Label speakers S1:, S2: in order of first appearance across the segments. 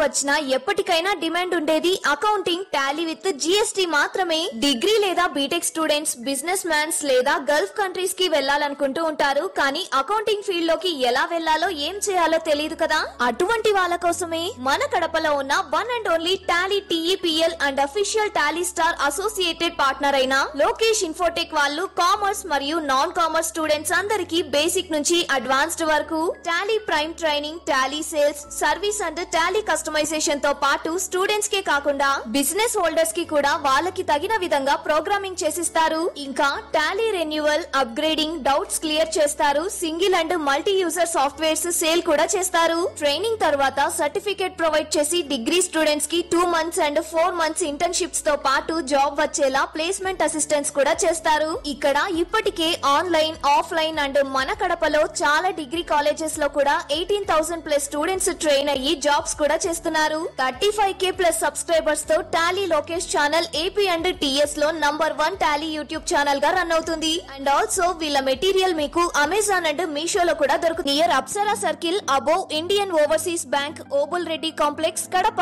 S1: వచ్చినా ఎప్పటికైనా డిమాండ్ ఉండేది అకౌంటింగ్ టాలీ విత్ జిఎస్టీ మాత్రమే. డిగ్రీ లేదా బీటెక్ స్టూడెంట్స్, బిజినెస్ మ్యాన్స్ లేదా గల్ఫ్ కంట్రీస్ కి వెళ్లాలనుకుంటూ ఉంటారు. కానీ అకౌంటింగ్ ఫీల్డ్ లోకి ఎలా వెళ్లాలో ఏం చేయాలో తెలియదు కదా. అటువంటి వాళ్ళ కోసమే మన కడపలో ఉన్న one and only Tally TEPL and official Tally Star associated partner అయిన లోకేష్ ఇన్ఫోటెక్ వాళ్ళు కామర్స్ మరియు నాన్ కామర్స్ స్టూడెంట్స్ అందరికీ బేసిక్ నుంచి అడ్వాన్స్డ్ వరకు Tally Prime training, Tally sales, service and Tally customization తో పాటు స్టూడెంట్స్ కే కాకుండా బిజినెస్ హోల్డర్స్ కి కూడా వాళ్ళకి తగిన విధంగా ప్రోగ్రామింగ్ చేసిస్తారు. ఇంకా Tally renewal, upgrading, doubts clear చేస్తారు. Single and multi user softwares sale కూడా చేస్తారు. ట్రైనింగ్ తర్వాత సర్టిఫికేట్ ప్రొవైడ్ చేసి డిగ్రీ స్టూడెంట్స్ కి 2 months అండ్ 4 months ఇంటర్న్షిప్స్ తో పాటు జాబ్ వచ్చేలా ప్లేస్మెంట్ అసిస్టెన్స్ కూడా చేస్తారు. ఇక్కడ ఇప్పటికే ఆన్లైన్, ఆఫ్లైన్ అండ్ మన కడపలో చాలా డిగ్రీ కాలేజెస్ లో కూడా 18,000+ స్టూడెంట్స్ ట్రైన్ అయ్యి జాబ్స్ కూడా చేస్తున్నారు. 35K+ సబ్స్క్రైబర్స్ తో Tally Lokesh channel AP and TS లో #1 టాలీ యూట్యూబ్ ఛానల్ గా రన్ అవుతుంది. అండ్ ఆల్సో వీళ్ళ మెటీరియల్ మీకు అమెజాన్ అండ్ మీషోలో కూడా దొరుకుతుంది. Near Apsara circle above Indian overseas bank, Obul Reddy complex, Kadapa.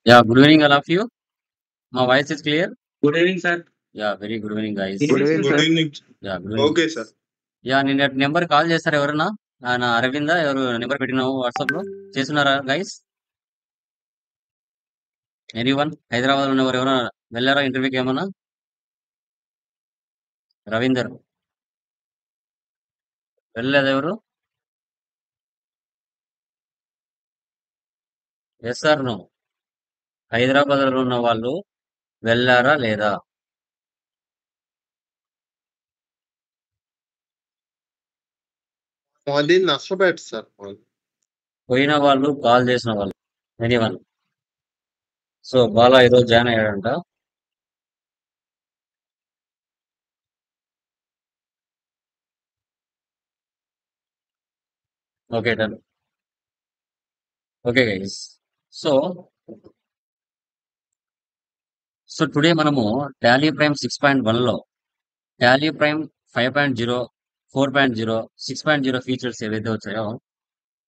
S2: Yeah, good evening, all of you. My voice is clear.
S3: Good evening, sir.
S2: Yeah, very good evening, guys.
S3: Good evening,
S4: Good
S3: sir.
S4: evening.
S2: Yeah, good evening.
S4: Okay, sir.
S2: Yeah, నిన్న number call చేస్తారా ఎవరన్నా? ఆయన అరవింద ఎవరు number పెట్టినావు WhatsApp లో చేస్తున్నారా guys? Anyone Hyderabad లో ఉన్నవారు ఎవరైనా వెళ్ళారా ఇంటర్వ్యూకి ఏమన్నా? రవీందర్ వెళ్ళలేదు ఎవరు? Yes sir no. హైదరాబాద్ లో ఉన్న వాళ్ళు వెళ్ళారా లేదా?
S4: మాది నష్టపేట సార్.
S2: పోయిన వాళ్ళు, కాల్ చేసిన వాళ్ళు, ఎనీవన్. సో బాలా ఈరోజు జాయిన్ అయ్యాడంట. Okay done. Okay guys. So so today మనము టాలీ ప్రైమ్ 6.1 లో టాలీ ప్రైమ్ 5.0, 4.0, 6.0 ఫీచర్స్ ఏవైతే వచ్చాయో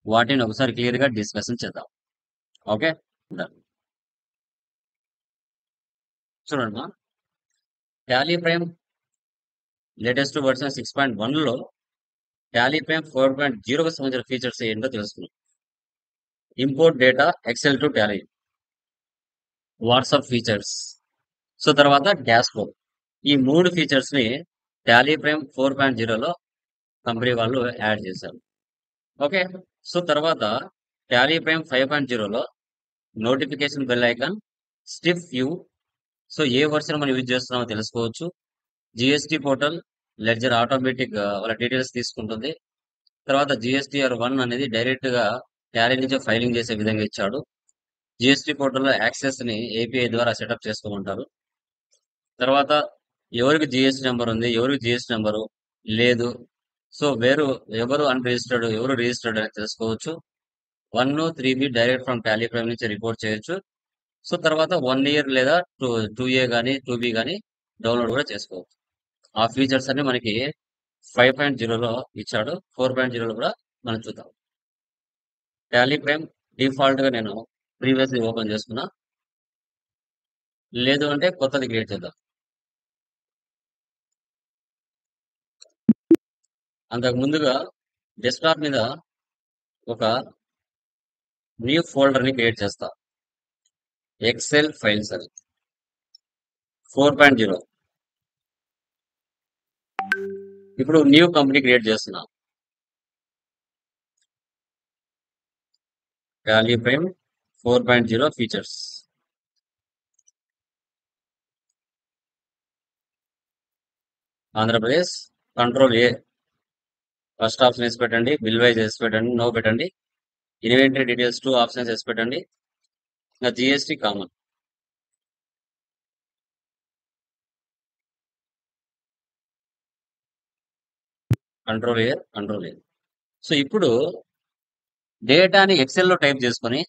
S2: వాటిని ఒకసారి క్లియర్ గా డిస్కషన్ చేద్దాం. Okay done. చూడండి, టాలీ ప్రైమ్ లేటెస్ట్ వర్షన్ 6.1 లో టాలీ ప్రైమ్ 4.0కు సంబంధించిన ఫీచర్స్ ఏంటో తెలుసుకున్నాం. Import data XL to Tally, WhatsApp features, so తర్వాత డాష్ బోర్డ్. ఈ 3 ఫీచర్స్ ని టాలీ ప్రైమ్ 4.0లో కంపెనీ వాళ్ళు యాడ్ చేశారు. ఓకే, సో తర్వాత టాలీ ప్రైమ్ 5.0లో నోటిఫికేషన్ బెల్ ఐకాన్, స్టిఫ్ వ్యూ, సో ఏ వర్షన్ మనం యూజ్ చేస్తున్నామో తెలుసుకోవచ్చు. జిఎస్టీ పోర్టల్, లెడ్జర్ ఆటోమేటిక్ వాళ్ళ డీటెయిల్స్ తీసుకుంటుంది. తర్వాత జిఎస్టీఆర్ 1 అనేది డైరెక్ట్ గా టాలీ నుంచి ఫైలింగ్ చేసే విధంగా ఇచ్చాడు. జిఎస్టీ పోర్టల్లో యాక్సెస్ ని ఏపీఐ ద్వారా సెటప్ చేసుకోమంటారు. తర్వాత ఎవరికి జిఎస్టీ నెంబర్ ఉంది, ఎవరికి జిఎస్టీ నెంబరు లేదు, సో ఎవరు అన్రిజిస్టర్డ్, ఎవరు రిజిస్టర్డ్ అని తెలుసుకోవచ్చు. 1, 3B direct from Tally prime నుంచి రిపోర్ట్ చేయొచ్చు. సో తర్వాత 1 year లేదా 2A కానీ 2B కానీ డౌన్లోడ్ కూడా చేసుకోవచ్చు. ఆ ఫీచర్స్ అన్ని మనకి 5.0లో ఇచ్చాడు. 4.0లో కూడా మనం చూద్దాం. టాలీ ప్రైమ్ డిఫాల్ట్ గా నేను ప్రీవియస్లీ ఓపెన్ చేసుకున్నా, లేదు అంటే కొత్తది క్రియేట్ చేద్దాం. అంతకు ముందుగా డెస్క్టాప్ మీద ఒక న్యూ ఫోల్డర్ ని క్రియేట్ చేస్తా. ఎక్సెల్ ఫైల్స్ అని 4.0. ఇప్పుడు న్యూ కంపెనీ క్రియేట్ చేస్తున్నా. Tally prime 4.0 features. Andhra Pradesh, Ctrl+A, first option వేసి పెట్టండి, బిల్ వైజ్ వేసి పెట్టండి, నో పెట్టండి. ఇన్వెంటరీ డీటెయిల్స్ 2 ఆప్షన్స్ వేసి పెట్టండి. ఇంకా జిఎస్టీ కామన్. Ctrl+A. సో ఇప్పుడు డేటాని ఎక్సెల్ లో టైప్ చేసుకొని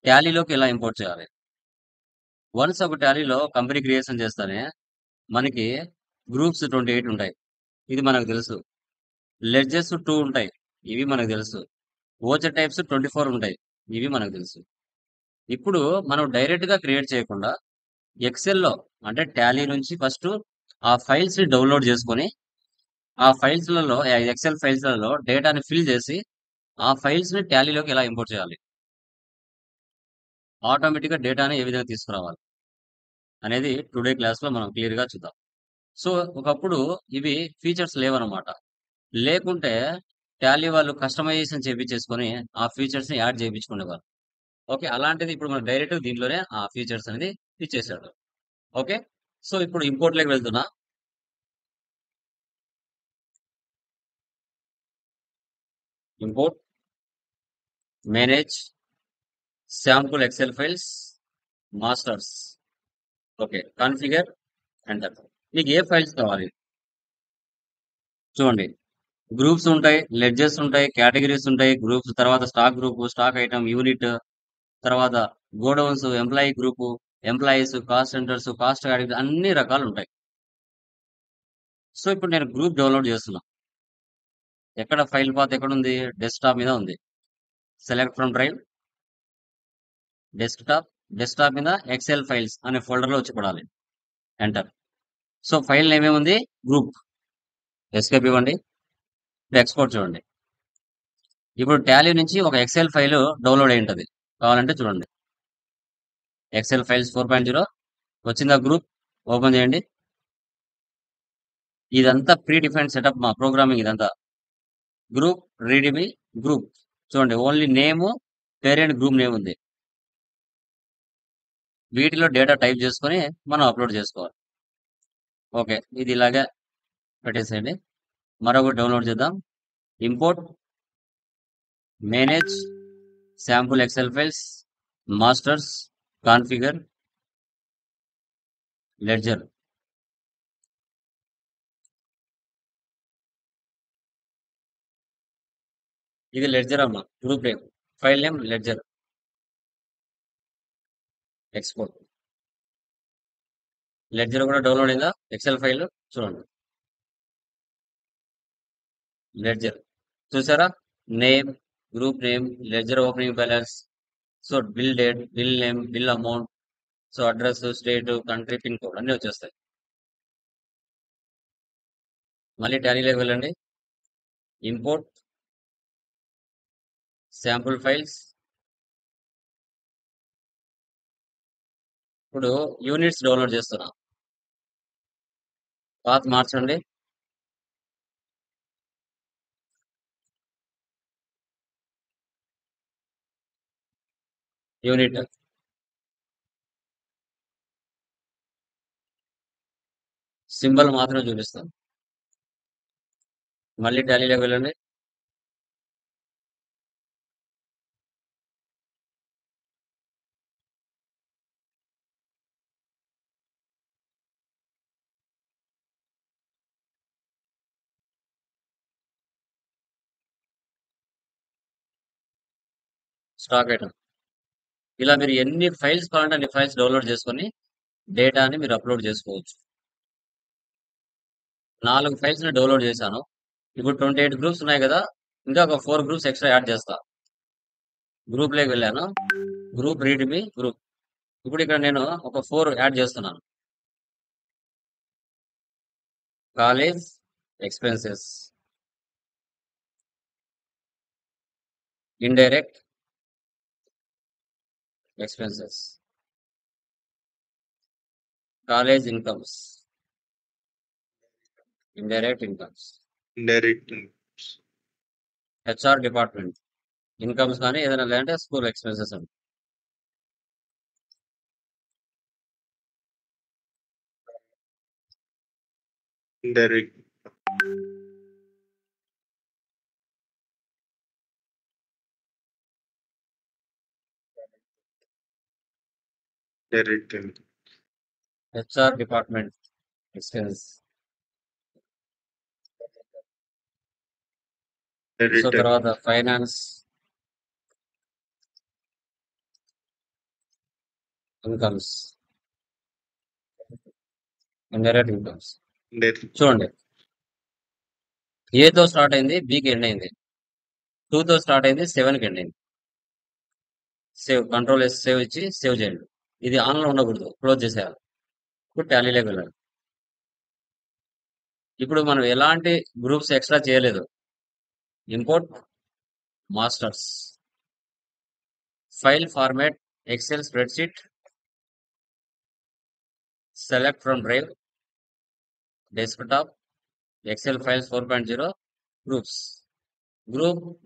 S2: టాలీలోకి ఎలా ఇంపోర్ట్ చేయాలి? వన్స్ ఒక టాలీలో కంపెనీ క్రియేషన్ చేస్తానే మనకి గ్రూప్స్ 28 ఉంటాయి, ఇది మనకు తెలుసు. లెడ్జెస్ 2 ఉంటాయి, ఇవి మనకు తెలుసు. ఓచర్ టైప్స్ 24 ఉంటాయి. ఇవి మనకు తెలుసు. ఇప్పుడు మనం డైరెక్ట్ గా క్రియేట్ చేయకుండా ఎక్సెల్ లో అంటే టాలీ నుంచి ఫస్ట్ ఆ ఫైల్స్ ని డౌన్లోడ్ చేసుకొని ఆ ఫైల్స్లలో ఎక్సెల్ ఫైల్స్లలో డేటాని ఫిల్ చేసి ఆ ఫైల్స్ ని టాలీలోకి ఎలా ఇంపోర్ట్ చేయాలి, ఆటోమేటిక్ గా డేటాని ఏ విధంగా తీసుకురావాలి అనేది టుడే క్లాస్ లో మనం క్లియర్ గా చూద్దాం. సో ఒకప్పుడు ఇవి ఫీచర్స్ లేవన్నమాట. లేకుంటే టాలీ వాళ్ళు కస్టమైజేషన్ చేపించేసుకొని ఆ ఫీచర్స్ ని యాడ్ చేయించుకునేవారు. ఓకే, అలాంటిది ఇప్పుడు మనం డైరెక్ట్ దీంట్లోనే ఆ ఫీచర్స్ అనేది ఇచ్చేసాడు. ఓకే, సో ఇప్పుడు ఇంపోర్ట్ లోకి వెళ్తున్నా. Import, manage, sample XL files, masters. Okay, configure, enter. మీకు ఏ ఫైల్స్ కావాలి చూడండి. గ్రూప్స్ ఉంటాయి, లెడ్జెస్ ఉంటాయి, కేటగిరీస్ ఉంటాయి, గ్రూప్స్ తర్వాత stock group, stock item, unit, తర్వాత godowns, employee group, employees, cost centres, cost category, అన్ని రకాలు ఉంటాయి. సో ఇప్పుడు నేను గ్రూప్ డౌన్లోడ్ చేస్తున్నా. ఎక్కడ ఫైల్ పాత్ ఎక్కడ ఉంది? డెస్క్టాప్ మీద ఉంది. Select from drive, desktop, desktop మీద ఎక్సెల్ ఫైల్స్ అనే ఫోల్డర్ లో వచ్చి పడాలి. ఎంటర్. సో ఫైల్ నేమ్ ఏముంది? గ్రూప్. ఎస్కేప్ ఇవ్వండి. ఎక్స్పోర్ట్ చూడండి. ఇప్పుడు టాలీ నుంచి ఒక ఎక్సెల్ ఫైల్ డౌన్లోడ్ అయి ఉంటుంది. కావాలంటే చూడండి. ఎక్సెల్ ఫైల్స్ 4.0 వచ్చిందా? గ్రూప్ ఓపెన్ చేయండి. ఇదంతా ప్రీ డిఫైన్డ్ సెటప్ మా ప్రోగ్రామింగ్ ఇదంతా. గ్రూప్ రీడిమి గ్రూప్ చూడండి, only name, parent, group name ఉంది. వీటిలో డేటా టైప్ చేసుకొని మనం అప్లోడ్ చేసుకోవాలి. ఓకే, ఇది ఇలాగే పెట్టేసేయండి. మరొకటి డౌన్లోడ్ చేద్దాం. Import, manage, sample XL files, masters, configure, ledger. ఇది లెడ్జర్ అమ్మా, group name, file name ledger. Export. Ledger కూడా డౌన్లోడ్ అయిందా? ఎక్సెల్ ఫైల్ చూడండి. లెడ్జర్ చూసారా? Name, group name, ledger opening balance, so bill date, bill name, bill amount, so address, state, country, pin code అన్ని వచ్చేస్తాయి. మళ్ళీ టాలీలోకి వెళ్ళండి. Import, sample files. ఇప్పుడు units download చేస్తున్నా. పాత్ మార్చండి. యూనిట్ సింబల్ మాత్రమే చూపిస్తాం. మళ్ళీ టాలీలోకి వెళ్ళండి. Stock item. ఇలా మీరు ఎన్ని ఫైల్స్ కావాలంటే అన్ని ఫైల్స్ డౌన్లోడ్ చేసుకొని డేటాని మీరు అప్లోడ్ చేసుకోవచ్చు. 4 ఫైల్స్ ని డౌన్లోడ్ చేశాను. ఇప్పుడు 28 గ్రూప్స్ ఉన్నాయి కదా, ఇంకా ఒక 4 గ్రూప్స్ ఎక్స్ట్రా యాడ్ చేస్తా. గ్రూప్ లోకి వెళ్ళాను. Group readme group. ఇప్పుడు ఇక్కడ నేను ఒక 4 యాడ్ చేస్తున్నాను. College expenses, indirect expenses, college incomes, indirect incomes,
S3: Indirect inputs.
S2: HR department incomes కానీ ఏదైనా లేదంటే స్కూల్ ఎక్స్పెన్సెస్ అండి.
S3: Indirect. Direct input.
S2: HR department expense. So
S3: Direct
S2: తర్వాత finance incomes, indirect incomes.
S3: indirect.
S2: చూడండి, ఏతో స్టార్ట్ అయింది, బికి ఎండ్ అయింది. 2తో స్టార్ట్ అయింది, 7కి ఎండ్ అయింది. సేవ్, కంట్రోల్ ఎస్ సేవ్ ఇచ్చి సేవ్ చేయండి. ఇది ఆన్లో ఉండకూడదు, క్లోజ్ చేసేయాలి. ఇప్పుడు టాలీలోకి వెళ్ళండి. ఇప్పుడు మనం ఎలాంటి గ్రూప్స్ ఎక్స్ట్రా చేయలేదు. Import masters, file format, Excel spreadsheet, select from drive, desktop, Excel files 4.0, groups,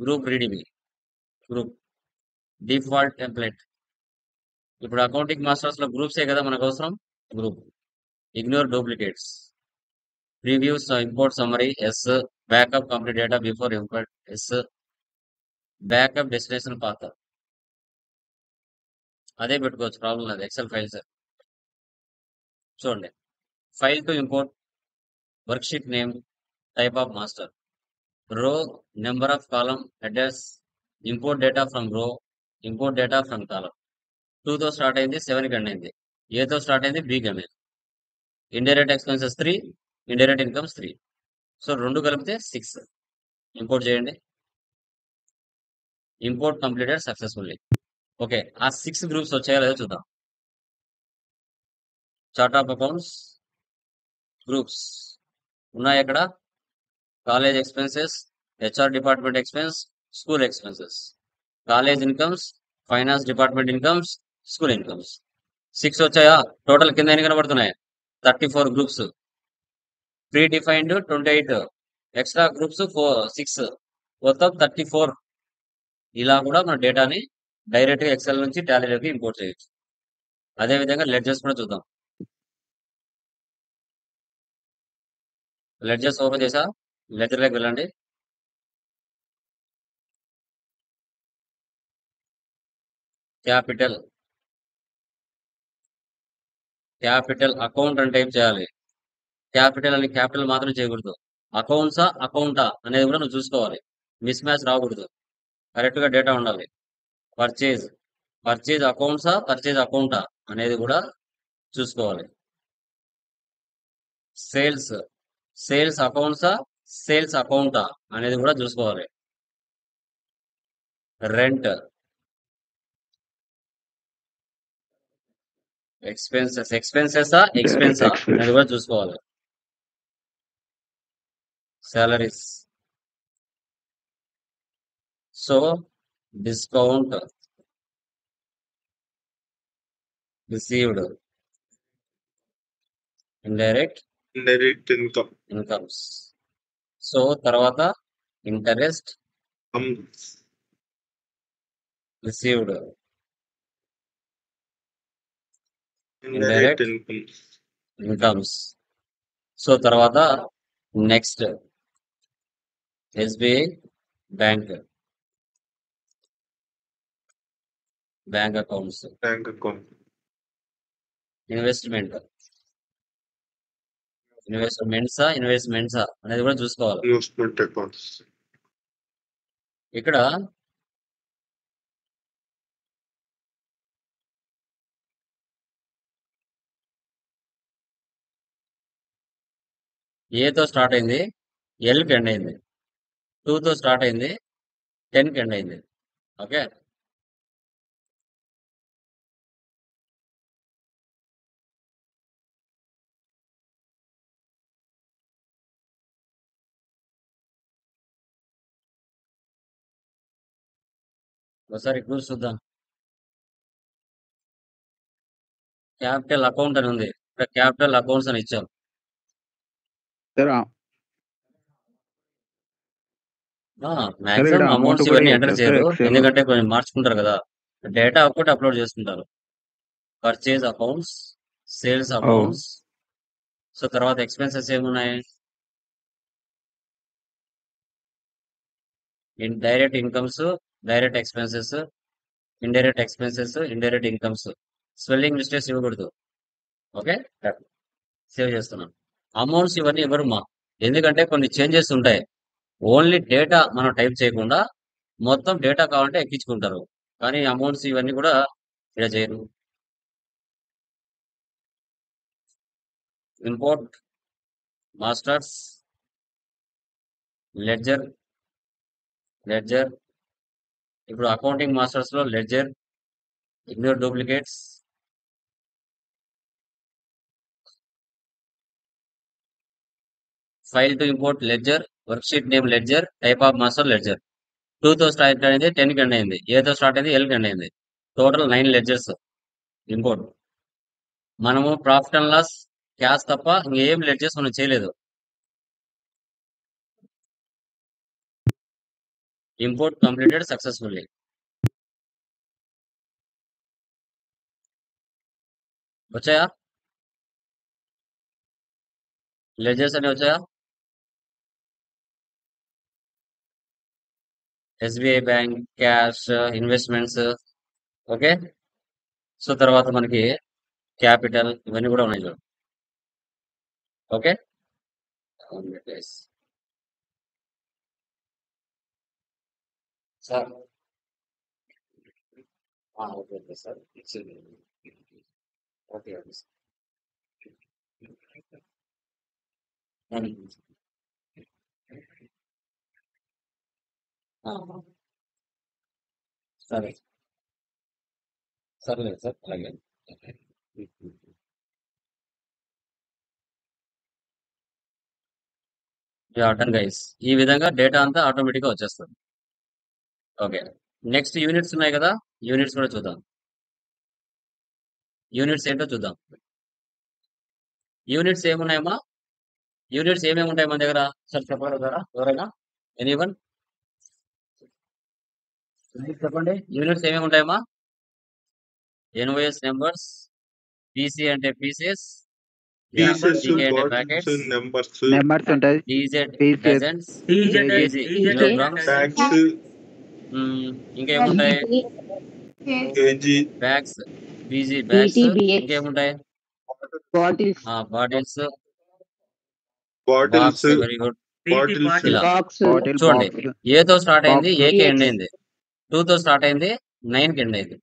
S2: group reading, group default template. ఇప్పుడు అకౌంటింగ్ మాస్టర్స్ లో గ్రూప్సే కదా మనకు అవసరం. Group, ignore duplicates, previews, import summary, yes, backup complete data before import, yes, backup destination path, అదే పెట్టుకోవచ్చు, problem లేదు. Excel files చూడండి. File to import, worksheet name, type of master, row, number of column, address, import data from రో, import data from column. 2తో start అయింది, 7కి end అయింది. ఏతో start అయింది, బికి ఎండ్ అయింది. Indirect expenses 3, indirect incomes 3. So 2 కలిపితే 6. Import చేయండి. Import completed successfully. ఓకే, ఆ 6 గ్రూప్స్ వచ్చాయో లేదో చూద్దాం. చార్ట్ ఆఫ్ అకౌంట్స్ గ్రూప్స్ ఉన్నాయి అక్కడ. College expenses, HR department expense, school expenses, college incomes, finance department incomes, school incomes. 6 వచ్చాయా? టోటల్ కింద ఎన్ని కనబడుతున్నాయి? 34 groups. Pre defined 28, extra groups 6, మొత్తం 34. ఇలా కూడా మన డేటాని డైరెక్ట్ గా ఎక్సెల్ నుంచి టాలీలోకి ఇంపోర్ట్ చేయొచ్చు. అదే విధంగా లెడ్జర్స్ కూడా చూద్దాం. లెడ్జర్స్ ఓపెన్ చేసా, లెడ్జర్లోకి వెళ్ళండి. క్యాపిటల్ అకౌంట్ అని టైప్ చేయాలి. క్యాపిటల్ అని క్యాపిటల్ మాత్రం చేయకూడదు. అకౌంట్సా అకౌంటా అనేది కూడా నువ్వు చూసుకోవాలి. మిస్ మ్యాచ్ రాకూడదు, కరెక్ట్ గా డేటా ఉండాలి. పర్చేజ్ అకౌంట్సా పర్చేజ్ అకౌంటా అనేది కూడా చూసుకోవాలి. సేల్స్ అకౌంట్సా సేల్స్ అకౌంటా అనేది కూడా చూసుకోవాలి. రెంట్ ఎక్స్పెన్సెసా ఎక్స్పెన్సా అనేది కూడా చూసుకోవాలి. Salaries, so discount received, indirect
S3: income,
S2: incomes. So తర్వాత interest
S3: comes,
S2: received,
S3: indirect
S2: indirect
S3: incomes,
S2: incomes. So తర్వాత next SBI bank accounts,
S3: bank account,
S2: ఇన్వెస్ట్మెంట్సా అనేది కూడా చూసుకోవాలి.
S3: investment accounts,
S2: ఇక్కడ ఏతో స్టార్ట్ అయింది, ఎల్కి ఎండ్ అయింది. 2తో స్టార్ట్ అయింది, 10కి ఎండ్ అయింది. ఓకే, ఒకసారి గ్రూప్స్ చూద్దాం. క్యాపిటల్ అకౌంట్ అని ఉంది, ఇక్కడ క్యాపిటల్ అకౌంట్స్ అని ఇచ్చాం.
S4: సార్
S2: మాక్సిమం
S4: అమౌంట్
S2: అమౌంట్స్
S4: కూడా
S2: ఇవన్నీ
S4: ఇవ్వచ్చు
S2: ఎంటర్
S4: సార్
S2: చేయరు,
S4: ఎక్సెల్.
S2: ఎందుకంటే కొంచెం మార్చుకుంటారు కదా. డేటా ఒక్కటి అప్లోడ్ చేసుకుంటారు. Purchase accounts, sales accounts. So తర్వాత ఎక్స్పెన్సెస్ ఏమున్నాయి? Direct incomes, direct expenses, indirect incomes. Spelling mistakes ఇవ్వకూడదు. ఓకే, సేవ్ చేస్తున్నాం. అమౌంట్స్ ఇవన్నీ ఇవ్వరుమా, ఎందుకంటే కొన్ని చేంజెస్ ఉంటాయి. ఓన్లీ డేటా మనం టైప్ చేయకుండా మొత్తం డేటా కావాలంటే ఎక్కించుకుంటారు, కానీ అమౌంట్స్ ఇవన్నీ కూడా ఇలా చేయరు. ఇంపోర్ట్ మాస్టర్స్, లెడ్జర్ ఇప్పుడు అకౌంటింగ్ మాస్టర్స్ లో ledger, ignore duplicates, file to import ledger, worksheet name ledger, type of master ledger. 2తో స్టార్ట్ అయింది, 10 కి ఎండ్ అయింది. ఏతో స్టార్ట్ అయింది, ఎల్ కి ఎండ్ అయింది. Total 9 ledgers import. మనము ప్రాఫిట్ అండ్ లాస్ క్యాష్ తప్ప ఇంకేం లెడ్జర్స్ మనం చేయలేదు. Import completed successfully. వచ్చాయా? లెడ్జర్స్ అని వచ్చాయా? SBI bank, cash, investments. Okay. So తర్వాత మనకి క్యాపిటల్ ఇవన్నీ కూడా ఉన్నాయి చూడండి. Okay. Sir okay okay sir. Okay okay sir. సరే సర్లేదు సార్ అలాగే. Done guys. ఈ విధంగా డేటా అంతా ఆటోమేటిక్గా వచ్చేస్తుంది. ఓకే. నెక్స్ట్ యూనిట్స్ ఉన్నాయి కదా, యూనిట్స్ కూడా చూద్దాం. యూనిట్స్ ఏంటో చూద్దాం. యూనిట్స్ ఏమున్నాయమ్మా? యూనిట్స్ ఏమేమి ఉంటాయి మన దగ్గర? సార్ చెప్పగలుగుతారా ఎవరైనా? ఎనీవన్ చెప్పండి. యూనిట్స్ ఏమేమి ఉంటాయమ్మా? ఎన్ఓఎస్ నెంబర్స్, పీసీ అంటే పీసెస్,
S3: పీసెస్,
S2: టీకే అంటే
S3: బాటిల్స్,
S2: ప్యాకెట్స్,
S3: నెంబర్స్,
S4: నెంబర్స్ ఉంటాయి.
S2: DZ
S4: pieces,
S2: dozens, KG kilograms,
S3: bags,
S2: ఇంకేముంటాయి?
S3: KG,
S2: bags, PG bags,
S5: BTBX,
S2: ఇంకేముంటాయి?
S5: bottles,
S2: bottles,
S3: bottles,
S2: box. Very good.
S3: Bottles,
S2: ఇలా
S5: box,
S4: బాటిల్,
S2: చూడండి.
S4: Box,
S2: ఏతో start అయింది,
S4: box,
S2: ఏకి
S5: BX,
S2: ఎండ్ అయింది. 2తో స్టార్ట్ అయింది, 9 కి ఎండ్ అయింది.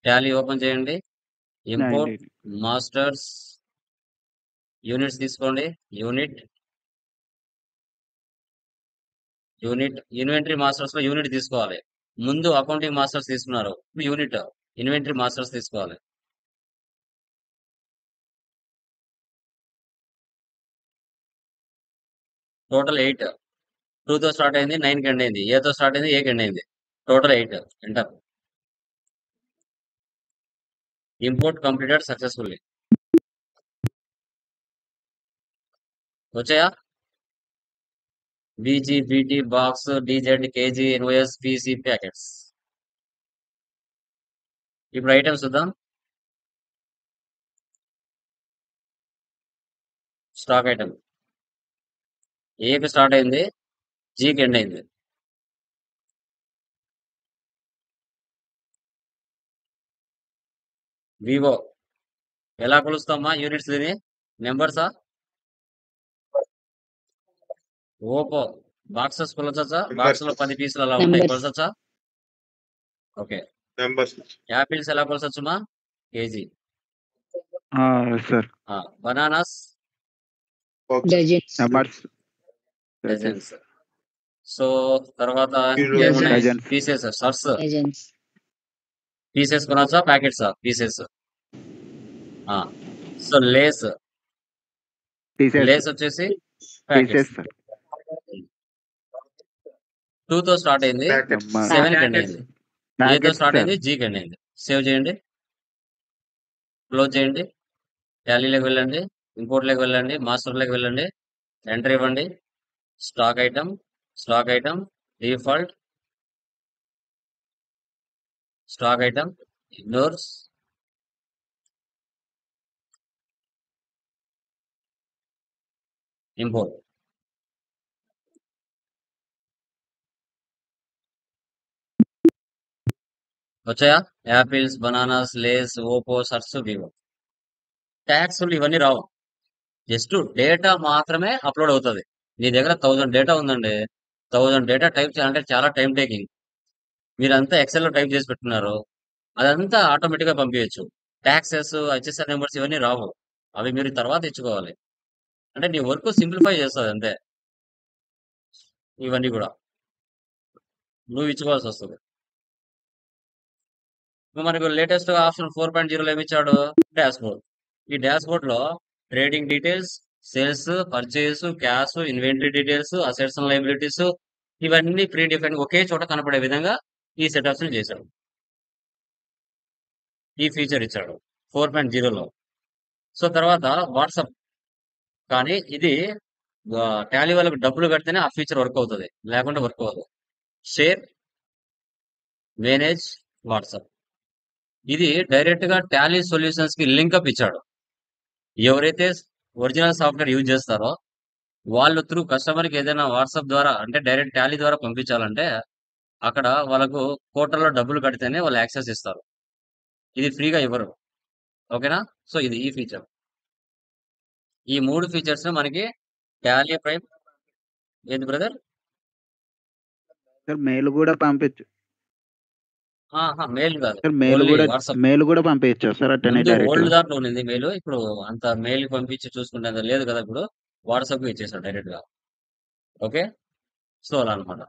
S2: టాలీ ఓపెన్ చేయండి. ఇంపోర్ట్
S4: 90.
S2: మాస్టర్స్, యూనిట్స్ తీసుకోండి. యూనిట్ ఇన్వెంటరీ మాస్టర్స్ లో యూనిట్ తీసుకోవాలి. ముందు అకౌంటింగ్ మాస్టర్స్ తీసుకున్నారు, యూనిట్ ఇన్వెంటరీ మాస్టర్స్ తీసుకోవాలి. టోటల్ 8. 2తో స్టార్ట్ అయింది, 9 కి ఎండ్ అయింది. ఏతో స్టార్ట్ అయింది, ఏకి ఎండ్ అయింది. Total 8. Enter. Import completed successfully. వచ్చాయా? BG, BT, box, DZ, KG, NOS, PC, packets. ఇప్పుడు ఐటమ్స్ చూద్దాం. స్టాక్ ఐటమ్ ఏకి స్టార్ట్ అయింది, జీకి ఎండ్ అయింది. వివో ఎలా కొలుస్తామా? యూనిట్స్ దీని నెంబర్సా? ఓపో బాక్సెస్ కొలచచ్చా? బాక్స్ లో 10 పీసులు అలా ఉంటాయి,
S5: numbers,
S2: కొలచచ్చా? ఓకే.
S3: నెంబర్స్,
S2: యాపిల్స్ ఎలా కొలచచ్చుమా? KG.
S4: Sir
S2: bananas,
S5: dozens,
S4: numbers,
S2: dozens. So తర్వాత
S3: Kilos.
S2: ఏమున్నాయి?
S4: Dozens.
S2: పీసెస్, సర్స్.
S5: dozens,
S2: పీసెస్ కొనొచ్చా? ప్యాకెట్సా? పీసెస్. సో లేస్
S4: పీసెస్,
S2: వచ్చేసి
S4: పీసెస్
S2: ప్యాకెట్స్.
S4: సార్.
S2: 2తో స్టార్ట్ అయింది,
S3: ప్యాకెట్స్,
S2: 7 కి ఎండ్ అయింది. ఏతో
S4: ప్యాకెట్స్
S2: స్టార్ట్
S4: సార్.
S2: అయింది, జీకి ఎండ్ అయింది. సేవ్ చేయండి, క్లోజ్ చేయండి. టాలీలోకి వెళ్ళండి, ఇంపోర్ట్లోకి వెళ్ళండి, మాస్టర్లోకి వెళ్ళండి, ఎంటర్ ఇవ్వండి. Stock item, default stock item, ignores, import. వచ్చాయా? యాపిల్స్, బనానాస్, లేస్, ఓపో, సర్స్, వివో. ట్యాక్స్లు ఇవన్నీ రావు, జస్ట్ డేటా మాత్రమే అప్లోడ్ అవుతుంది. మీ దగ్గర 1000 డేటా ఉందండి, 1000 డేటా టైప్ చేయాలంటే చాలా టైం టేకింగ్. మీరంతా ఎక్సెల్ లో టైప్ చేసి పెట్టున్నారు, అదంతా ఆటోమేటిక్ గా పంపించచ్చు. ట్యాక్సెస్, హెచ్ఎస్ఆర్ నెంబర్స్ ఇవన్నీ రావు, అవి మీరు తర్వాత ఇచ్చుకోవాలి. అంటే నీ వర్క్ సింప్లిఫై చేస్తుంది అంతే. ఇవన్నీ కూడా నువ్వు ఇచ్చుకోవాల్సి వస్తుంది. మనకు లేటెస్ట్ ఆప్షన్ 4.0 ఏమి ఇచ్చాడు? Dash board. ఈ డాష్ బోర్డ్ లో trading details, sales, purchase, cash, inventory details, assets and liabilities ఇవన్నీ ప్రీ డిఫైన్ ఒకే చోట కనపడే విధంగా ఈ సెటప్స్ ని చేశాడు. ఈ ఫీచర్ ఇచ్చాడు 4.0లో. సో తర్వాత వాట్సాప్, కానీ ఇది టాలీ వాళ్ళకి డబ్బులు కడితేనే ఆ ఫీచర్ వర్క్ అవుతుంది, లేకుంటే వర్క్ అవ్వదు. షేర్, మేనేజ్, వాట్సాప్ ఇది డైరెక్ట్ గా టాలీ సొల్యూషన్స్ కి లింకప్ ఇచ్చాడు. ఎవరైతే ఒరిజినల్ సాఫ్ట్వేర్ యూజ్ చేస్తారో వాళ్ళు త్రూ కస్టమర్ కి ఏదైనా వాట్సాప్ ద్వారా అంటే డైరెక్ట్ టాలీ ద్వారా పంపించాలంటే అక్కడ వాళ్ళకు పోర్టల్లో డబ్బులు కడితేనే వాళ్ళు యాక్సెస్ ఇస్తారు. ఇది ఫ్రీగా ఇవ్వరు. ఓకేనా? సో ఇది ఈ ఫీచర్. ఈ 3 ఫీచర్స్ మనకి టాలీ ప్రైమ్. ఏంది బ్రదర్?
S4: సార్ మెయిల్ కూడా పంపించు.
S2: మెయిల్ కాదు,
S4: సార్ మెయిల్
S2: ఓన్లీ
S4: కూడా
S2: వాట్సాప్.
S4: మెయిల్ కూడా పంపించచ్చు సార్ అట్టనే
S2: ముందు
S4: డైరెక్ట్
S2: ఓల్డ్
S4: గా.
S2: దాంట్లో ఉన్నింది మెయిల్, ఇప్పుడు అంత మెయిల్ పంపించి చూసుకుంటే అంత లేదు కదా. ఇప్పుడు వాట్సాప్ కి ఇచ్చేసాడు డైరెక్ట్ గా. ఓకే, సో అలా అనమాట.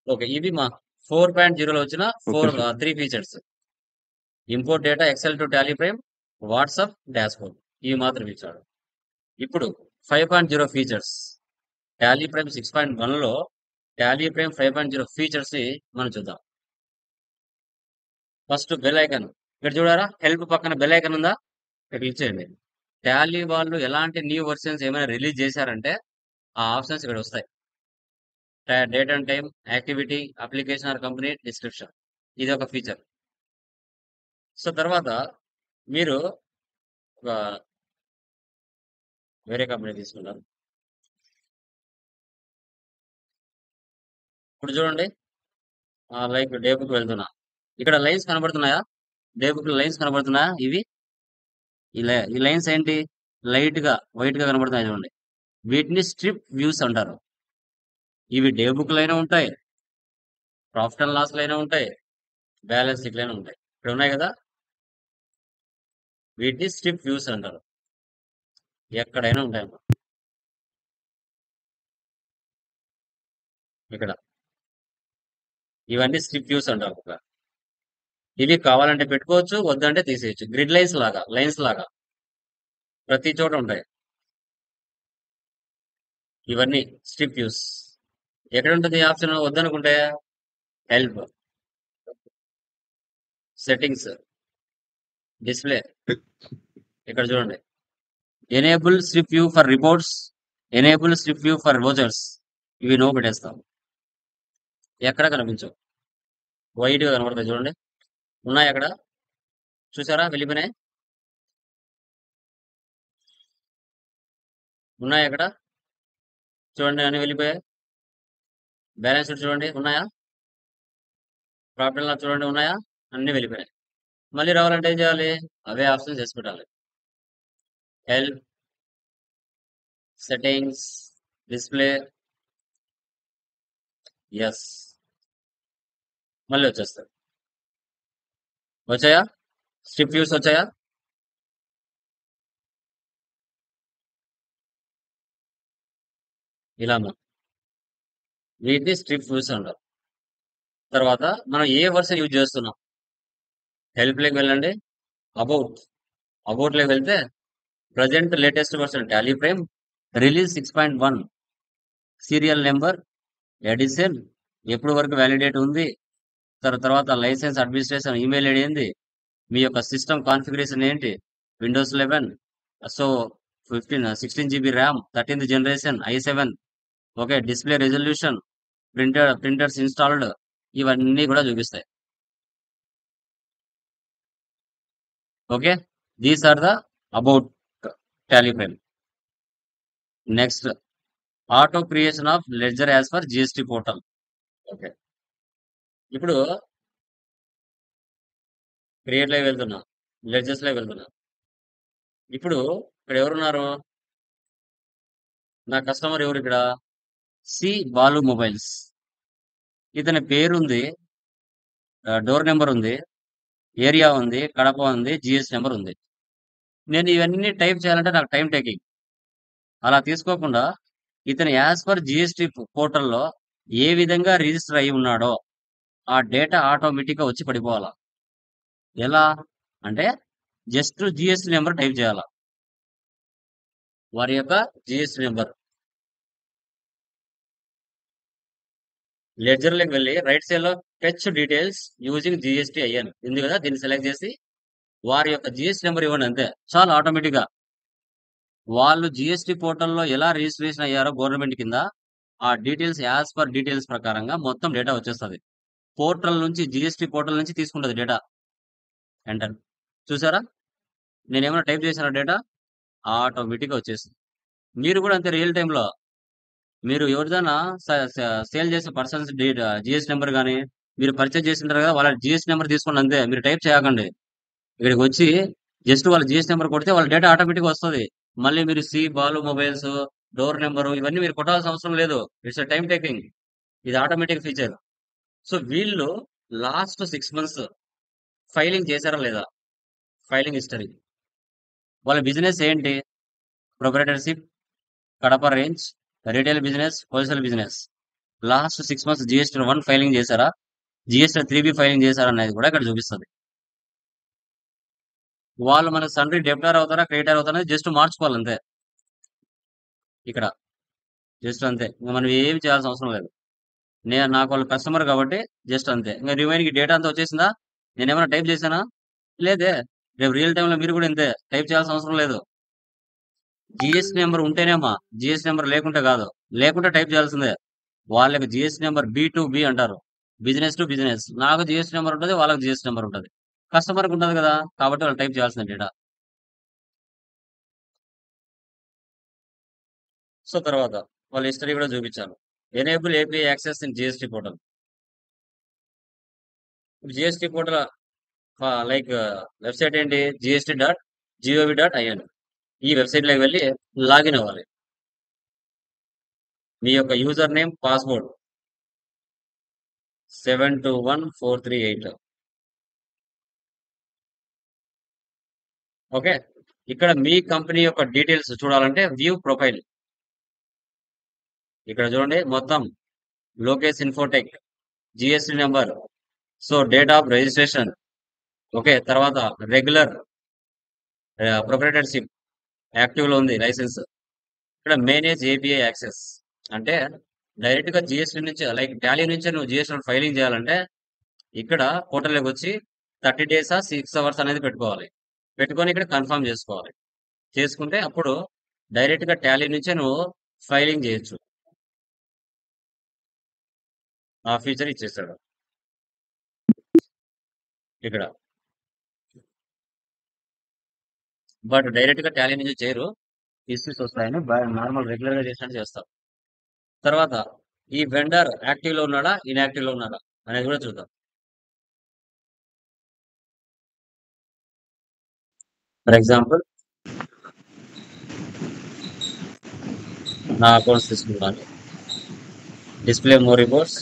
S2: ఓకే, ఇవి మా 4.0లో వచ్చిన
S4: okay sir.
S2: 3 features. Import data XL to Tally Prime, WhatsApp, dashboard ఇవి మాత్రం ఇచ్చాడు. ఇప్పుడు 5.0 ఫీచర్స్. టాలీ ప్రైమ్ 6.1లో టాలీ ప్రైమ్ 5.0 ఫీచర్స్ ని మనం చూద్దాం. ఫస్ట్ బెల్ ఐకాన్ ఇక్కడ చూడారా, హెల్ప్ పక్కన బెల్ ఐకాన్ ఉందా, ఇక్కడ క్లిక్ చేయండి. టాలీ వాళ్ళు ఎలాంటి న్యూ వర్షన్స్ ఏమైనా రిలీజ్ చేశారంటే ఆ ఆప్షన్స్ ఇక్కడ వస్తాయి. Date and time, activity, application or company, description ఇది ఒక ఫీచర్. సో తర్వాత మీరు ఒక వేరే కంపెనీ తీసుకున్నారు. ఇప్పుడు చూడండి, లైక్ డే బుక్ వెళ్తున్నా, ఇక్కడ లైన్స్ కనబడుతున్నాయా? డే బుక్ లైన్స్ కనబడుతున్నాయా? ఇవి ఈ లైన్స్ ఏంటి? లైట్ గా వైట్ గా కనబడుతున్నాయి చూడండి, వీటిని స్ట్రిప్ వ్యూస్ అంటారు. ఇవి డే బుక్ లైనా ఉంటాయి, ప్రాఫిట్ అండ్ లాస్ లైనా ఉంటాయి, బ్యాలెన్స్ షీట్ లైనా ఉంటాయి. ఇక్కడ ఉన్నాయి కదా, వీటిని స్ట్రిప్ వ్యూస్ అంటారు. ఎక్కడైనా ఉంటాయి అన్నమాట. ఇక్కడ ఇవన్నీ స్ట్రిప్ వ్యూస్ అంటారు. ఇవి కావాలంటే పెట్టుకోవచ్చు, వద్దంటే తీసేయచ్చు. గ్రిడ్ లైన్స్ లాగా, లైన్స్ లాగా ప్రతి చోట ఉంటాయి. ఇవన్నీ స్ట్రిప్ వ్యూస్. ఎక్కడ ఉంటుంది ఆప్షన్? వద్దనుకుంటే హెల్ప్, సెట్టింగ్స్, డిస్ప్లే. ఇక్కడ చూడండి, enable strip view for reports, enable strip view for vouchers ఇవి నో పెట్టేస్తాం. ఎక్కడ కనిపించవు, వైట్ గా కనబడతాయి చూడండి. ఉన్నాయి అక్కడ, చూసారా? వెళ్ళిపోయినాయి. ఉన్నాయి అక్కడ చూడండి, అన్ని వెళ్ళిపోయాయి. బ్యాలెన్స్ షీట్ చూడండి, ఉన్నాయా? ప్రాఫిట్ అండ్ లాస్ చూడండి, ఉన్నాయా? అన్ని వెళ్ళిపోయాయి. మళ్ళీ రావాలంటే ఏం చేయాలి? అవే ఆప్షన్స్ చేసి పెట్టాలి. హెల్ప్, సెట్టింగ్స్, డిస్ప్లే, ఎస్, మళ్ళీ వచ్చేస్తాయి. వచ్చాయా? స్ట్రిప్ వ్యూస్ వచ్చాయా? ఇలా వీటిని స్ట్రిప్ వ్యూస్ అంటారు. తర్వాత మనం ఏ వర్షన్ యూజ్ చేస్తున్నాం? హెల్ప్ లోకి వెళ్ళండి, అబౌట్ లోకి వెళ్తే present latest version Tally Prime release 6.1, serial number, edition, ఎప్పుడు వరకు వ్యాలిడేట్ ఉంది, తర్వాత లైసెన్స్, అడ్మినిస్ట్రేషన్, ఈమెయిల్ ఐడి ఏంది, మీ యొక్క సిస్టమ్ కాన్ఫిగరేషన్ ఏంటి, Windows 11, so 16 GB RAM, 13th generation, i7, okay, display resolution, printers installed ఇవన్నీ కూడా చూపిస్తాయి. Okay, these are the about Tally Prime. Next, auto creation of ledger as per GST portal. Okay, ఇప్పుడు create లోకి వెళ్తున్నా, ledgers లోకి వెళ్తున్నా. ఇప్పుడు ఇక్కడ ఎవరున్నారు? నా కస్టమర్ ఎవరు ఇక్కడ? C Balu mobiles. ఇతని పేరు ఉంది, డోర్ నెంబర్ ఉంది, ఏరియా ఉంది, కడప ఉంది, జిఎస్ నెంబర్ ఉంది. నేను ఇవన్నీ టైప్ చేయాలంటే నాకు టైం టేకింగ్. అలా తీసుకోకుండా ఇతను యాజ్ పర్ జిఎస్టి పోర్టల్లో ఏ విధంగా రిజిస్టర్ అయి ఉన్నాడో ఆ డేటా ఆటోమేటిక్ గా వచ్చి పడిపోవాలా. ఎలా అంటే జస్ట్ జిఎస్టి నెంబర్ టైప్ చేయాలా, వారి యొక్క జిఎస్టి నెంబర్. లెడ్జర్ లోకి వెళ్ళి రైట్ సైడ్ లో ఫెచ్ డీటెయిల్స్ యూజింగ్ జిఎస్టి అయ్యాను ఉంది కదా, దీన్ని సెలెక్ట్ చేసి వారి యొక్క జిఎస్టి నెంబర్ ఇవ్వండి, అంతే చాలా ఆటోమేటిక్ గా. వాళ్ళు జిఎస్టి పోర్టల్లో ఎలా రిజిస్ట్రేషన్ అయ్యారో గవర్నమెంట్ కింద ఆ డీటెయిల్స్ యాజ్ పర్ డీటెయిల్స్ ప్రకారంగా మొత్తం డేటా వచ్చేస్తుంది. పోర్టల్ నుంచి జిఎస్టి పోర్టల్ నుంచి తీసుకుంటుంది డేటా. ఎంటర్. చూసారా, నేనేమైనా టైప్ చేసిన డేటా ఆటోమేటిక్గా వచ్చేసింది. మీరు కూడా అంతే, రియల్ టైంలో మీరు ఎవరిదైనా సేల్ చేసే పర్సన్స్ జిఎస్టి నెంబర్ కానీ మీరు పర్చేజ్ చేసింటారు కదా, వాళ్ళ జిఎస్టి నెంబర్ తీసుకోండి అంతే, మీరు టైప్ చేయకండి. ఇక్కడికి వచ్చి జస్ట్ వాళ్ళ జిఎస్టి నెంబర్ కొడితే వాళ్ళ డేటా ఆటోమేటిక్ వస్తుంది. మళ్ళీ మీరు బాలు మొబైల్స్, డోర్ నెంబరు ఇవన్నీ మీరు కొట్టాల్సిన అవసరం లేదు. ఇట్స్ టైం టేకింగ్, ఇది ఆటోమేటిక్ ఫీచర్. సో వీళ్ళు లాస్ట్ 6 months ఫైలింగ్ చేశారా లేదా, ఫైలింగ్ హిస్టరీ, వాళ్ళ బిజినెస్ ఏంటి, proprietorship, Kadapa range, retail business, wholesale business, last 6 months GST 1 filing చేశారా, జిఎస్టీ 3B ఫైలింగ్ చేశారా అనేది కూడా ఇక్కడ చూపిస్తుంది. వాళ్ళు మనకు సన్రీ డెబ్టర్ అవుతారా క్రెడిటర్ అవుతారా జస్ట్ మార్చుకోవాలి అంతే. ఇక్కడ జస్ట్ అంతే, ఇంకా మనం ఏమి చేయాల్సిన అవసరం లేదు. నాకు వాళ్ళ కస్టమర్ కాబట్టి జస్ట్ అంతే. ఇంకా రిమైనింగ్ డేటా అంతా వచ్చేసిందా, నేనేమైనా టైప్ చేశానా, లేదే. రేపు రియల్ టైంలో మీరు కూడా ఇంతే, టైప్ చేయాల్సిన అవసరం లేదు. జిఎస్టీ నెంబర్ ఉంటేనేమా, జిఎస్టీ నెంబర్ లేకుంటే కాదు, లేకుంటే టైప్ చేయాల్సిందే. వాళ్ళకి జిఎస్టీ నెంబర్ B2B అంటారు, బిజినెస్ టు బిజినెస్. నాకు జిఎస్టీ నెంబర్ ఉంటుంది, వాళ్ళకి జిఎస్టీ నెంబర్ ఉంటుంది, కస్టమర్కి ఉంటుంది కదా, కాబట్టి వాళ్ళు టైప్ చేయాల్సిన డేటా. సో తర్వాత వాళ్ళ హిస్టరీ కూడా చూపించాను. Enable API access in GST portal. GST portal like website ఏంటి, gst.gov.in. ఈ వెబ్సైట్లోకి వెళ్ళి లాగిన్ అవ్వాలి. మీ యొక్క యూజర్ నేమ్, పాస్వర్డ్ 721438. ఓకే, ఇక్కడ మీ కంపెనీ యొక్క డీటెయిల్స్ చూడాలంటే వ్యూ ప్రొఫైల్. ఇక్కడ చూడండి, మొత్తం Lokesh Infotech, GST number, so date of registration, okay. తర్వాత రెగ్యులర్ ప్రొప్రైటర్షిప్ యాక్టివ్ లో ఉంది లైసెన్స్. ఇక్కడ మేనేజ్ ఏపీఐ యాక్సెస్ అంటే డైరెక్ట్ గా జిఎస్టీ నుంచి లైక్ టాలీ నుంచి నువ్వు జిఎస్టీ ఫైలింగ్ చేయాలంటే ఇక్కడ పోర్టల్లోకి వచ్చి 30 days 6 hours అనేది పెట్టుకోవాలి. పెట్టుకొని ఇక్కడ కన్ఫర్మ్ చేసుకోవాలి. చేసుకుంటే అప్పుడు డైరెక్ట్ గా టాలీ నుంచే నువ్వు ఫైలింగ్ చేయొచ్చు. ఆ ఫీచర్ ఇచ్చేస్తాడు ఇక్కడ. బట్ డైరెక్ట్ గా టాలీ నుంచి చేయరు, ఇష్యూస్ వస్తాయని నార్మల్ రెగ్యులర్ గా చేసినట్టు చేస్తాం. తర్వాత ఈ వెండర్ యాక్టివ్ లో ఉన్నాడా, ఇన్యాక్టివ్ లో ఉన్నాడా అనేది కూడా చూద్దాం. ఫర్ ఎగ్జాంపుల్ నా అకౌంట్స్ తీసుకుంటాను. Display more reports,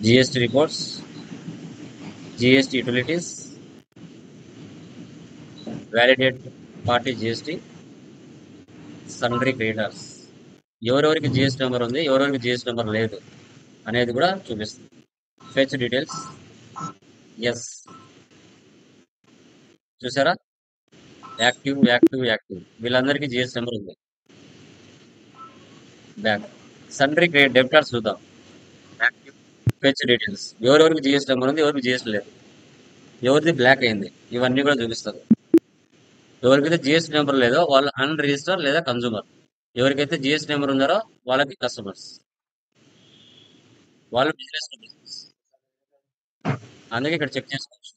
S2: GST reports, GST utilities, validate party GST, sundry creditors, ఎవరెవరికి జిఎస్టీ నెంబర్ ఉంది, ఎవరెవరికి జిఎస్టీ నెంబర్ లేదు అనేది కూడా చూపిస్తుంది. Fetch details, yes. చూసారా, యాక్టివ్ యాక్టివ్ యాక్టివ్, వీళ్ళందరికీ జిఎస్టీ నెంబర్ ఉంది. బ్యాక్ సన్రీ క్రెడిట్ డెబ్టార్స్ చూద్దాం. యాక్టివ్ ఫెచ్ డీటెయిల్స్, ఎవరెవరికి జిఎస్టీ నెంబర్ ఉంది, ఎవరికి జిఎస్టీ లేదు, ఎవరిది బ్లాక్ అయింది, ఇవన్నీ కూడా చూపిస్తారు. ఎవరికైతే జిఎస్టీ నెంబర్ లేదో వాళ్ళు అన్రిజిస్టర్ లేదా కన్జ్యూమర్, ఎవరికైతే జిఎస్టీ నెంబర్ ఉన్నారో వాళ్ళకి కస్టమర్స్, వాళ్ళు బిజినెస్ టు బిజినెస్. అందుకే ఇక్కడ చెక్ చేసుకోవచ్చు.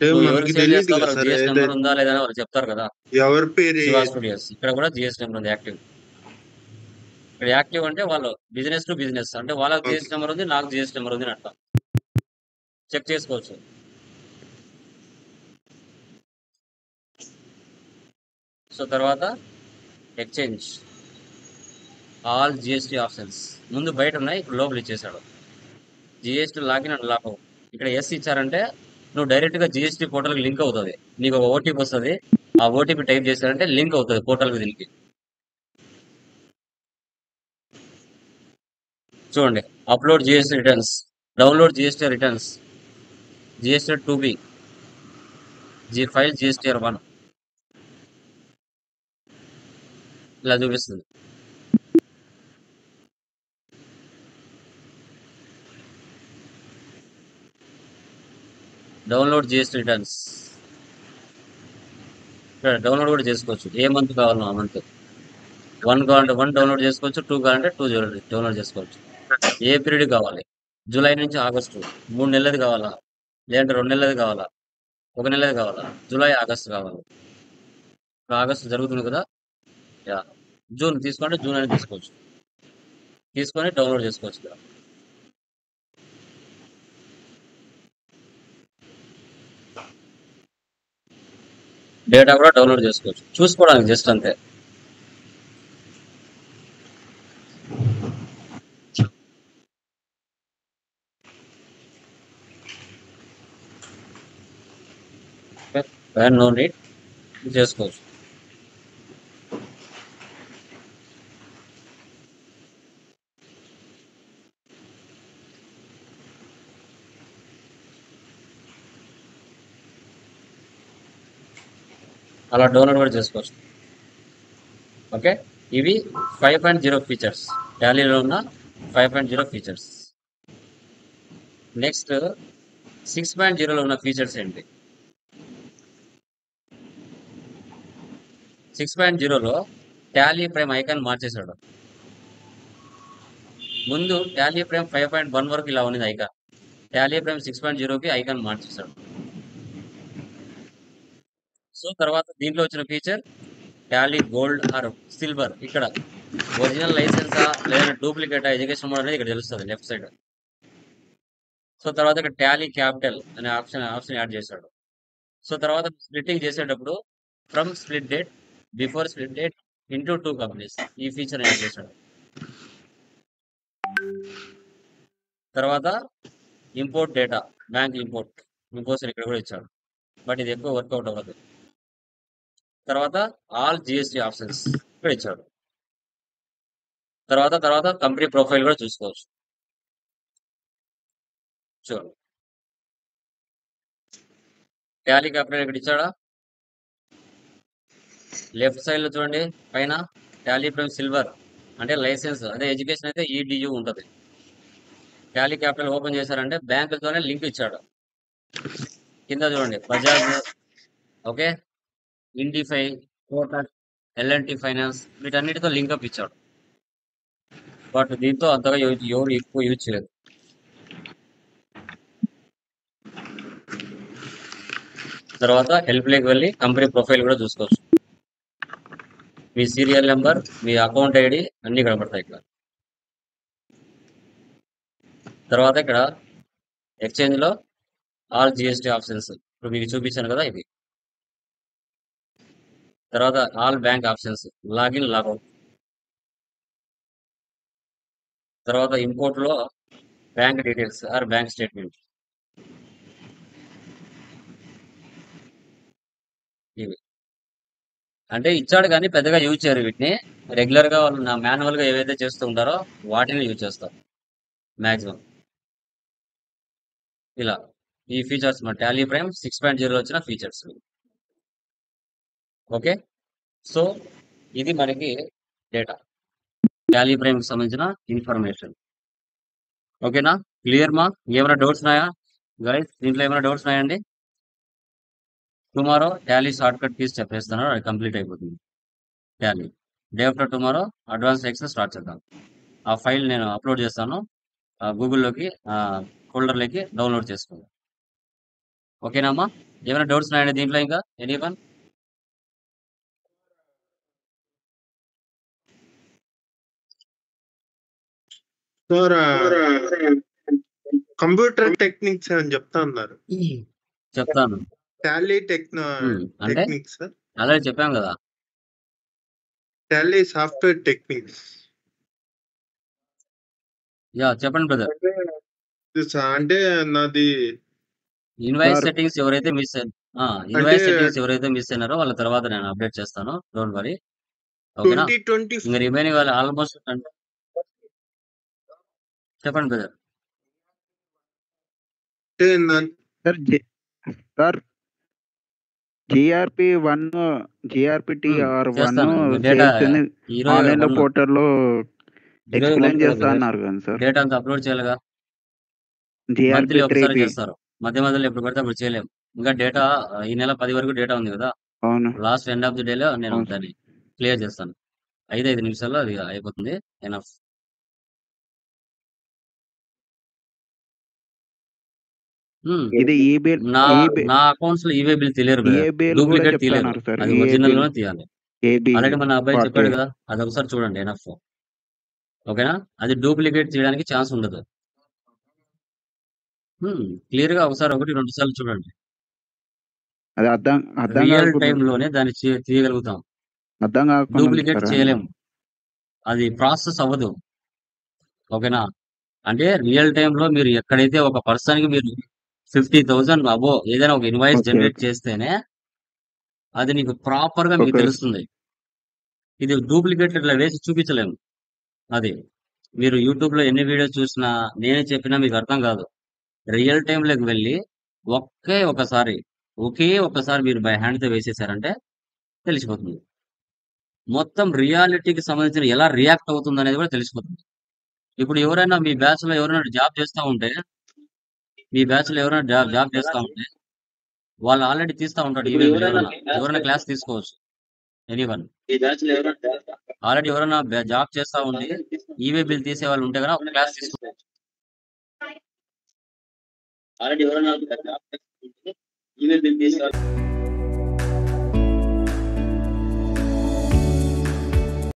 S2: నువ్వు ఎవరికి సేల్ చేస్తావు, వాళ్ళకి జిఎస్టీ నెంబర్ ఉందా లేదా వాళ్ళు చెప్తారు కదా.
S3: ఎవరి పేరు
S2: శివా స్టూడియోస్, ఇక్కడ కూడా జిఎస్టీ నెంబర్ ఉంది యాక్టివ్. ఇక్కడ యాక్టివ్ అంటే వాళ్ళు బిజినెస్ టు బిజినెస్, అంటే వాళ్ళకి జిఎస్టీ నెంబర్ ఉంది, నాకు జిఎస్టీ నెంబర్ ఉంది అని అర్థం. చెక్ చేసుకోవచ్చు. సో తర్వాత ఎక్స్చేంజ్ ఆల్ జిఎస్టీ ఆప్షన్స్ ముందు బయట ఉన్నాయి, ఇప్పుడు లోపల ఇచ్చేసాడు. GST login and lock out. ఇక్కడ ఎస్ ఇచ్చారంటే నువ్వు డైరెక్ట్ గా జిఎస్టీ పోర్టల్కి లింక్ అవుతుంది. నీకు ఒక ఓటీపీ వస్తుంది, ఆ ఓటీపీ టైప్ చేశారంటే లింక్ అవుతుంది పోర్టల్కి. దీనికి చూడండి, upload GST returns, download GST returns, GST 2B, file GSTR 1 ఇలా చూపిస్తుంది. డౌన్లోడ్ జిఎస్టీ రిటర్న్స్ ఇక్కడ డౌన్లోడ్ కూడా చేసుకోవచ్చు. ఏ మంత్ కావాలో ఆ మంత్. 1 కావాలంటే 1 డౌన్లోడ్ చేసుకోవచ్చు, 2 కావాలంటే 2 డౌన్లోడ్ చేసుకోవచ్చు. ఏ పీరియడ్ కావాలి, జూలై నుంచి ఆగస్టు 3 నెలలది కావాలా, లేదంటే 2 నెలలది కావాలా, 1 నెలది కావాలా, జూలై ఆగస్టు కావాలి. ఇప్పుడు ఆగస్టు జరుగుతుంది కదా, యా జూన్ తీసుకుంటే జూన్ అనేది తీసుకోవచ్చు, తీసుకొని డౌన్లోడ్ చేసుకోవచ్చు ఇక్కడ. డేటా కూడా డౌన్లోడ్ చేసుకోవచ్చు, చూసుకోవడానికి జస్ట్ అంతే. నో నీడ్ చేసుకోవచ్చు. అలా డౌన్లోడ్ కూడా చేసుకోవచ్చు. ఓకే, ఇవి 5.0 ఫీచర్స్, టాలీలో ఉన్న 5.0 ఫీచర్స్. నెక్స్ట్ 6.0లో ఉన్న ఫీచర్స్ ఏంటి? 6.0లో టాలీ ప్రైమ్ ఐకాన్ మార్చేశాడు. ముందు టాలీ ప్రైమ్ 5.1 వరకు ఇలా ఉన్నది ఐకాన్, టాలీ ప్రైమ్ 6.0కి ఐకాన్ మార్చేశాడు. సో తర్వాత దీంట్లో వచ్చిన feature Tally gold or silver. ఇక్కడ ఒరిజినల్ లైసెన్సా లేదా డూప్లికేటా ఎడ్యుకేషన్ మోడ్ అనేది ఇక్కడ తెలుస్తుంది లెఫ్ట్ సైడ్. సో తర్వాత ఇక్కడ టాలీ క్యాపిటల్ అనే ఆప్షన్ యాడ్ చేశాడు. సో తర్వాత స్ప్లిట్టింగ్ చేసేటప్పుడు from split date, before split date, into 2 companies, ఈ ఫీచర్ యాడ్ చేశాడు. తర్వాత ఇంపోర్ట్ డేటా, బ్యాంక్ ఇంపోర్ట్స్ ఇక్కడ కూడా ఇచ్చాడు, బట్ ఇది ఎక్కువ వర్కౌట్ అవ్వదు. తర్వాత ఆల్ జిఎస్టీ ఆప్షన్స్ ఇక్కడ ఇచ్చాడు. తర్వాత కంపెనీ ప్రొఫైల్ కూడా చూసుకోవచ్చు. చూడండి, టాలీ క్యాపిటల్ ఇక్కడ ఇచ్చాడా, లెఫ్ట్ సైడ్ లో చూడండి పైన టాలీ ప్రైమ్ సిల్వర్ అంటే లైసెన్స్, అదే ఎడ్యుకేషన్ అయితే ఈడియు ఉంటుంది. టాలీ క్యాపిటల్ ఓపెన్ చేశారంటే బ్యాంకులతోనే లింక్ ఇచ్చాడు. కింద చూడండి Bajaj, okay, Indifi, Kotak, LNT finance, వీటన్నిటితో లింకప్ ఇచ్చాడు. బట్ దీంతో అంతగా ఎవరు ఎక్కువ యూజ్ చేయలేదు. తర్వాత హెల్ప్ లేకి వెళ్ళి కంపెనీ ప్రొఫైల్ కూడా చూసుకోవచ్చు. మీ సీరియల్ నెంబర్, మీ అకౌంట్ ఐడి అన్ని కనబడతాయి ఇక్కడ. తర్వాత ఇక్కడ ఎక్స్చేంజ్ లో ఆల్ జిఎస్టీ ఆప్షన్స్ ఇప్పుడు మీకు చూపించాను కదా ఇది. తర్వాత all bank options, login, logout. తర్వాత ఇంపోర్ట్ లో bank details or bank statement, ఇవి అంటే ఇచ్చాడు కానీ పెద్దగా యూజ్ చేయరు వీటిని. రెగ్యులర్ గా వాళ్ళు మాన్యువల్ గా ఏవైతే చేస్తూ ఉంటారో వాటిని యూజ్ చేస్తారు మాక్సిమం. ఇలా ఈ ఫీచర్స్ మన టాలీ ప్రైమ్ 6.0 వచ్చిన ఫీచర్స్. ఓకే, సో ఇది మనకి డేటా, టాలీ ప్రైమ్ కి సంబంధించిన ఇన్ఫర్మేషన్. ఓకేనా, క్లియర్ మా? ఏమైనా డౌట్స్ ఉన్నాయా గైస్? దీంట్లో ఏమైనా డౌట్స్ ఉన్నాయండి? Tomorrow Tally short cut keys చెప్పేస్తాను, అది కంప్లీట్ అయిపోతుంది. Tally day after tomorrow advance excess start చేద్దాం. ఆ ఫైల్ నేను అప్లోడ్ చేస్తాను గూగుల్లోకి, ఫోల్డర్లోకి డౌన్లోడ్ చేసుకోండి. ఓకేనామ్మా? ఏమైనా డౌట్స్ ఉన్నాయండి దీంట్లో? ఇంకా ఎనీవన్?
S3: సార్ కంప్యూటర్ టెక్నిక్స్ అని చెప్తా ఉన్నారు.
S2: చెప్తాను.
S3: టాలీ
S2: అంటే
S3: టెక్నిక్స్,
S2: అలాగే చెప్పాం కదా,
S3: టాలీ సాఫ్ట్వేర్ టెక్నిక్స్.
S2: యా చెప్పండి బ్రదర్.
S3: అంటే నాది
S2: ఇన్వాయిస్
S4: సార్
S2: సెట్టింగ్స్ ఎవరైతే మిస్
S3: అంటే
S2: అయినారో వాళ్ళ తర్వాత నేను అప్డేట్ చేస్తాను, డోంట్ వరీ. ఓకేనా?
S3: 2020
S2: ఇంకా రిమైనింగ్ వాళ్ళు ఆల్మోస్ట్ చెప్పండి బ్రదర్.
S3: అంటే
S4: sir sir GRP 1 GRP TR 1
S2: చేస్తాను. డేటా
S4: సేల్స్
S2: ఈరోజు
S4: ఆన్లైన్ లో పోర్టల్లో
S2: ఈరోజు
S4: ఎక్స్ప్లెయిన్
S2: కదా
S4: చేస్తా
S2: బ్రదర్.
S4: అన్నారు కదా సార్.
S2: డేటా అంతా అప్లోడ్ చేయాలిగా.
S4: జిఆర్పి
S2: మంత్లీ ఒకసారి
S4: 3P
S2: చేస్తారు. మధ్యలో ఎప్పుడు పడితే అప్పుడు చేయలేము. ఇంకా డేటా ఈ నెల 10 వరకు డేటా ఉంది కదా.
S4: అవును
S2: లాస్ట్ ఎండ్ ఆఫ్ ది డేలో నేను
S4: అవును సార్.
S2: దాన్ని క్లియర్ చేస్తాను. 5 నిమిషాల్లో అది అయిపోతుంది. ఎనఫ్.
S4: ఇది ఈబిల్
S2: నా నా అకౌంట్స్ లో ఈవే బిల్ తెలియరు బ్రదర్.
S4: ఈఏబిఎల్ కూడా
S2: డూప్లికేట్ తీయలేదు.
S4: చెప్తున్నారు సార్.
S2: అది ఒరిజినల్
S4: ఈఏబిల్
S2: లోనే తీయాలి.
S4: ఏబి
S2: ఆల్రెడీ మన అబ్బాయి
S4: 40
S2: చెప్పాడు కదా, అది ఒకసారి చూడండి ఎనఫ్. ఓకేనా? అది డూప్లికేట్ చేయడానికి ఛాన్స్ ఉండదు. క్లియర్ గా ఒకసారి 1-2 సార్లు చూడండి.
S4: అది అర్థం అర్థం
S2: రియల్
S4: కాకుండా
S2: టైమ్ లోనే దాన్ని తీయగలుగుతాం.
S4: అర్థం కాకుండా ఉంది
S2: డూప్లికేట్
S4: సార్.
S2: చేయలేము. అది ప్రాసెస్ అవ్వదు. ఓకేనా? అంటే రియల్ టైమ్ లో మీరు ఎక్కడైతే ఒక పర్సన్ కి మీరు 50,000 అబో ఏదైనా ఒక ఇన్వాయిస్
S4: ఓకే
S2: జనరేట్
S4: ఓకే
S2: చేస్తేనే అది నీకు ప్రాపర్ గా మీకు
S4: ఓకే
S2: తెలుస్తుంది. ఇది డూప్లికేట్ ఇట్లా వేసి చూపించలేము. అది మీరు యూట్యూబ్ లో ఎన్ని వీడియోస్ చూసినా నేనే చెప్పినా మీకు అర్థం కాదు. రియల్ టైమ్ లోకి వెళ్ళి ఒకే ఒకసారి మీరు బై హ్యాండ్ తో వేసేసారంటే తెలిసిపోతుంది. మొత్తం రియాలిటీకి సంబంధించిన ఎలా రియాక్ట్ అవుతుంది అనేది కూడా తెలిసిపోతుంది. ఇప్పుడు ఎవరైనా మీ బ్యాచ్ లో ఎవరైనా జాబ్ చేస్తా ఉంటే వాళ్ళు ఆల్రెడీ తీస్తా ఉంటాడు. ఎవరైనా క్లాస్ తీసుకోవచ్చు. ఎనీవన్ ఆల్రెడీ ఎవరైనా జాబ్ చేస్తా ఉండి ఈవే బిల్ తీసే వాళ్ళు ఉంటే కదా ఒక క్లాస్ తీసుకోవచ్చు. ఆల్రెడీ ఎవరైనా జాబ్ చేస్తా ఉంటే ఈవే బిల్ తీసే